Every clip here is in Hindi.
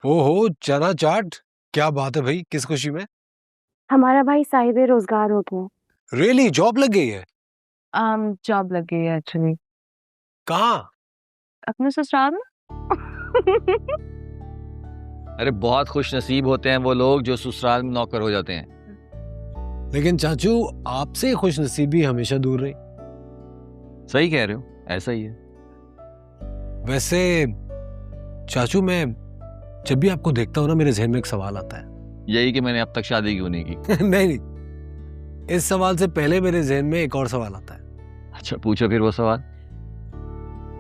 ओहो, चना चाट। क्या बात है भाई, किस खुशी में? हमारा भाई साहिबे रोजगार हो गया। रियली जॉब लग गई है? जॉब लग गई है एक्चुअली कहाँ? अपने ससुराल में। अरे बहुत खुश नसीब होते हैं वो लोग जो ससुराल में नौकर हो जाते हैं। लेकिन चाचू, आपसे खुश नसीबी हमेशा दूर रही। सही कह रहे हो, ऐसा ही है। वैसे चाचू, मैं जब भी आपको देखता हूँ ना, मेरे जहन में एक सवाल आता है। यही कि मैंने अब तक शादी क्यों नहीं की। नहीं, इस सवाल से पहले मेरे जहन में एक और सवाल आता है। अच्छा पूछो फिर वो सवाल।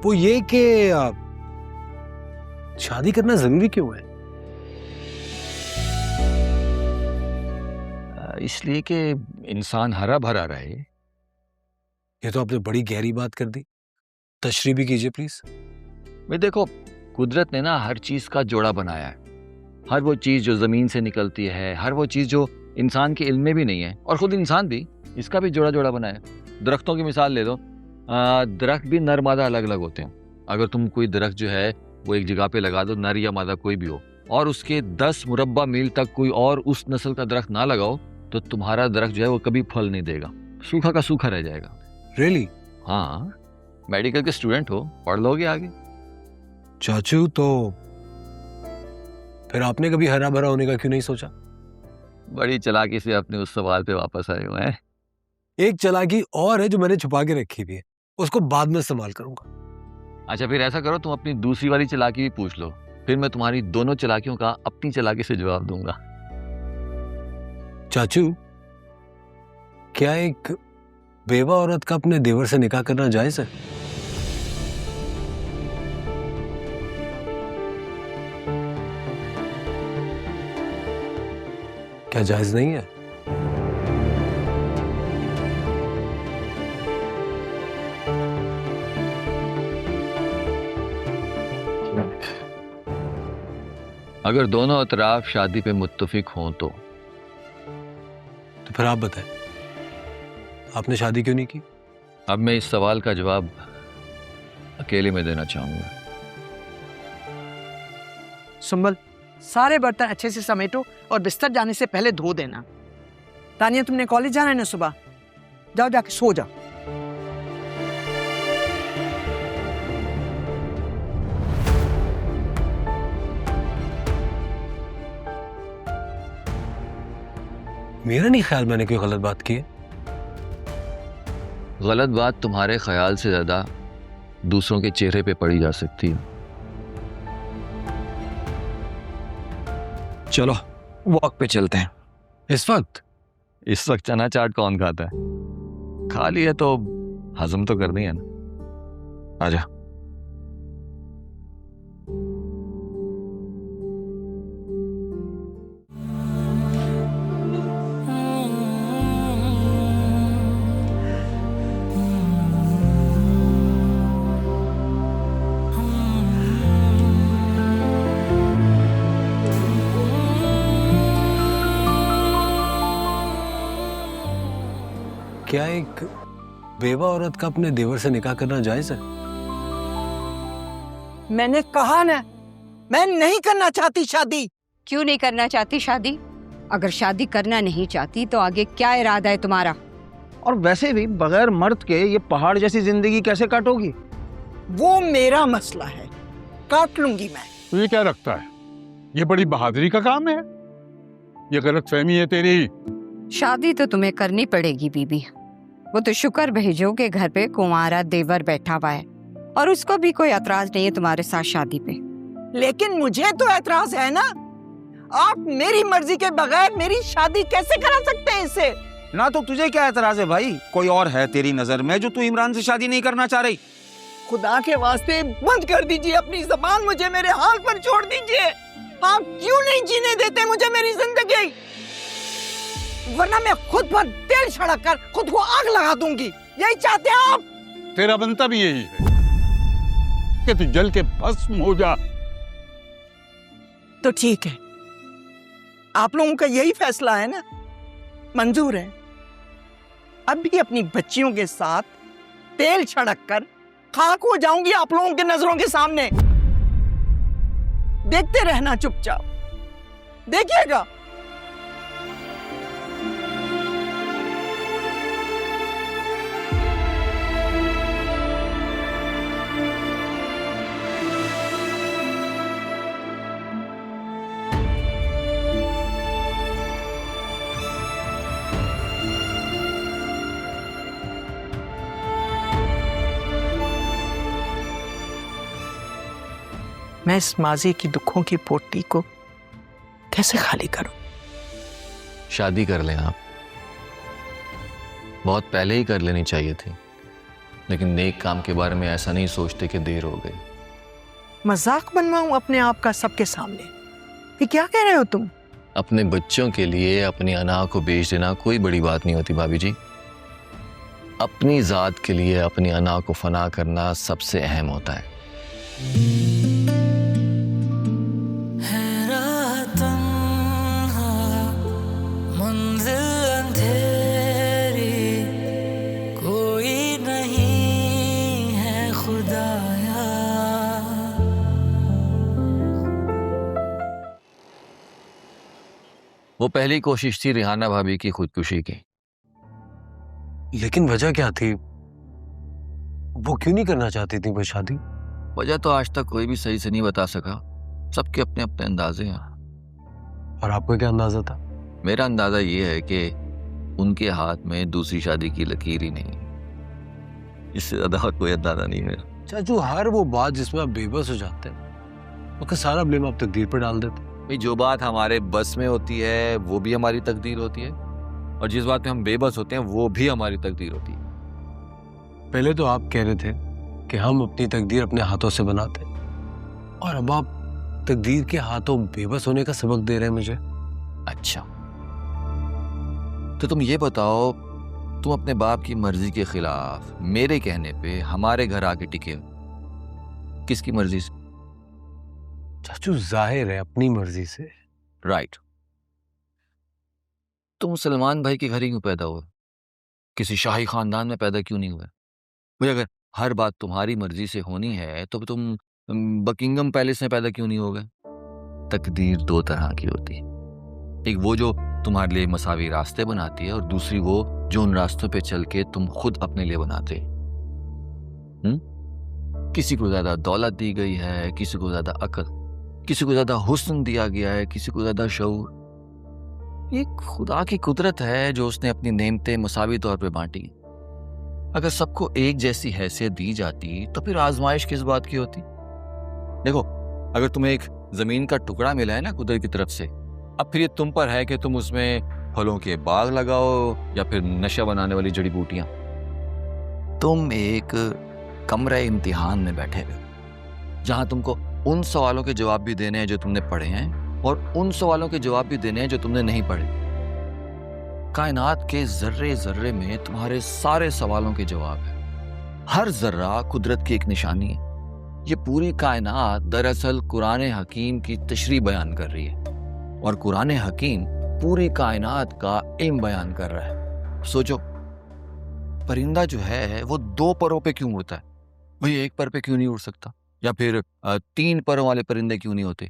वो ये कि शादी करना जरूरी क्यों है? इसलिए कि इंसान हरा भरा रहे। ये तो आपने बड़ी गहरी बात कर दी, तशरीह भी कीजिए प्लीज। भाई देखो, कुदरत ने ना हर चीज का जोड़ा बनाया है। हर वो चीज जो जमीन से निकलती है, हर वो चीज जो इंसान के इल्म में भी नहीं है, और खुद इंसान भी, इसका भी जोड़ा जोड़ा बनाया है। दरख्तों की मिसाल ले दो। दरख्त भी नर मादा अलग अलग होते हैं। अगर तुम कोई दरख्त जो है वो एक जगह पे लगा दो, नर या मादा कोई भी हो, और उसके 10 मुरब्बा मील तक कोई और उस नस्ल का दरख्त ना लगाओ, तो तुम्हारा दरख्त जो है वो कभी फल नहीं देगा, सूखा का सूखा रह जाएगा। रियली? हाँ, मेडिकल के स्टूडेंट हो, पढ़ लोगे आगे। चाचू, तो फिर आपने कभी हरा भरा होने का क्यों नहीं सोचा? बड़ी चालाकी से अपने उस सवाल पे वापस आए हुए हैं। एक चालाकी और है जो मैंने छुपा के रखी हुई है, उसको बाद में इस्तेमाल करूंगा। अच्छा फिर ऐसा करो, तुम अपनी दूसरी वाली चालाकी भी पूछ लो, फिर मैं तुम्हारी दोनों चालाकियों का अपनी चालाकी से जवाब दूंगा। चाचू, क्या एक बेवा औरत का अपने देवर से निकाह करना जायज है? क्या जायज नहीं है? अगर दोनों अतराफ शादी पे मुत्तफिक हों तो फिर आप बताएं, आपने शादी क्यों नहीं की? अब मैं इस सवाल का जवाब अकेले में देना चाहूंगा। सुंबल, सारे बर्तन अच्छे से समेटो और बिस्तर जाने से पहले धो देना। तानिया, तुमने कॉलेज जाना है ना सुबह, जाओ जाके सो जाओ। मेरा नहीं ख्याल मैंने कोई गलत बात की है। गलत बात तुम्हारे ख्याल से ज्यादा दूसरों के चेहरे पे पड़ी जा सकती है। चलो वॉक पे चलते हैं। इस वक्त चना चाट कौन खाता है? खा लिया तो हजम तो करनी है ना। आजा। क्या एक बेवा औरत का अपने देवर से निकाह करना जायज है? मैंने कहा ना, मैं नहीं करना चाहती शादी। क्यों नहीं करना चाहती शादी? अगर शादी करना नहीं चाहती तो आगे क्या इरादा है तुम्हारा? और वैसे भी बगैर मर्द के ये पहाड़ जैसी जिंदगी कैसे काटोगी? वो मेरा मसला है, काट लूंगी मैं। तो ये क्या रखता है? ये बड़ी बहादुरी का काम है? ये गलतफहमी है तेरी। शादी तो तुम्हें करनी पड़ेगी बीबी। वो तो शुक्र भेजो कि घर पे कुंवारा देवर बैठा हुआ है और उसको भी कोई एतराज नहीं है तुम्हारे साथ शादी पे। लेकिन मुझे तो एतराज है ना। आप मेरी मर्जी के बगैर मेरी शादी कैसे करा सकते हैं इससे? ना तो तुझे क्या एतराज है भाई? कोई और है तेरी नजर में जो तू इमरान से शादी नहीं करना चाह रही? खुदा के वास्ते बंद कर दीजिए अपनी जबान, मुझे मेरे हाल पर छोड़ दीजिए। आप क्यों नहीं जीने देते मुझे मेरी जिंदगी? वरना मैं खुद पर तेल छिड़क कर खुद को आग लगा दूंगी। यही चाहते हैं आप? तेरा बनता भी यही है कि तू जल के भस्म हो जा। तो ठीक है, आप लोगों का यही फैसला है ना, मंजूर है। अब भी अपनी बच्चियों के साथ तेल छिड़क कर खाक हो जाऊंगी आप लोगों के नजरों के सामने। देखते रहना चुपचाप, देखिएगा। मैं इस माजी की दुखों की पोटी को कैसे खाली करूं? शादी कर लें आप, बहुत पहले ही कर लेनी चाहिए थी, लेकिन नेक काम के बारे में ऐसा नहीं सोचते कि देर हो गई। मजाक बनवाऊं अपने आप का सबके सामने? ये क्या कह रहे हो तुम? अपने बच्चों के लिए अपनी अना को बेच देना कोई बड़ी बात नहीं होती भाभी जी। अपनी जात के लिए अपनी अना को फना करना सबसे अहम होता है। वो पहली कोशिश थी रिहाना भाभी की खुदकुशी की। लेकिन वजह क्या थी? वो क्यों नहीं करना चाहती थी वो शादी? वजह तो आज तक कोई भी सही से नहीं बता सका, सबके अपने अपने अंदाजे हैं। और आपको क्या अंदाजा था? मेरा अंदाजा ये है कि उनके हाथ में दूसरी शादी की लकीर ही नहीं, इससे ज्यादा और कोई अंदाजा नहीं है। चाचू, हर वो बात जिसमें आप बेबस हो जाते हैं उसका सारा ब्लेम आप तकदीर पर डाल देते हैं। भाई, जो बात हमारे बस में होती है वो भी हमारी तकदीर होती है, और जिस बात में हम बेबस होते हैं वो भी हमारी तकदीर होती है। पहले तो आप कह रहे थे कि हम अपनी तकदीर अपने हाथों से बनाते हैं, और अब आप तकदीर के हाथों बेबस होने का सबक दे रहे हैं मुझे। अच्छा, तो तुम ये बताओ, तुम अपने बाप की मर्जी के खिलाफ मेरे कहने पे हमारे घर आके टिके हो, किसकी मर्जी से? चाचू, जाहिर है अपनी मर्जी से। राइट। तुम सलमान भाई के घर ही क्यों पैदा हुए? किसी शाही खानदान में पैदा क्यों नहीं हुए? मुझे अगर हर बात तुम्हारी मर्जी से होनी है तो तुम बकिंगम पैलेस में पैदा क्यों नहीं हो गए? तकदीर दो तरह की होती है, एक वो जो तुम्हारे लिए मसावी रास्ते बनाती है, और दूसरी वो जो उन रास्तों पे चल के तुम खुद अपने लिए बनाते। किसी को ज्यादा दौलत दी गई है, किसी को ज्यादा अकल, किसी को ज्यादा हुस्न दिया गया है, किसी को ज्यादा शऊर। ये खुदा की कुदरत है जो उसने अपनी नेमतें मसावी तौर पे बांटी। अगर सबको एक जैसी हैसियत दी जाती तो फिर आजमाइश किस बात की होती? देखो, अगर तुम्हें एक जमीन का टुकड़ा मिला है ना कुदरत की तरफ से, अब फिर ये तुम पर है कि तुम उसमें फलों के बाग लगाओ या फिर नशा बनाने वाली जड़ी बूटियां। तुम एक कमरे इम्तिहान में बैठे हुए, जहां तुमको उन सवालों के जवाब भी देने हैं जो तुमने पढ़े हैं, और उन सवालों के जवाब भी देने हैं जो तुमने नहीं पढ़े। कायनात के जर्रे जर्रे में तुम्हारे सारे सवालों के जवाब है। हर जर्रा कुदरत की एक निशानी है। ये पूरी कायनात दरअसल कुरान हकीम की तशरीह बयान कर रही है, और कुरान हकीम पूरी कायनात का इल्म बयान कर रहा है। सोचो, परिंदा जो है वो दो परों पे क्यों उड़ता है? भाई, एक पर पे क्यों नहीं उड़ सकता? या फिर 3 परों वाले परिंदे क्यों नहीं होते?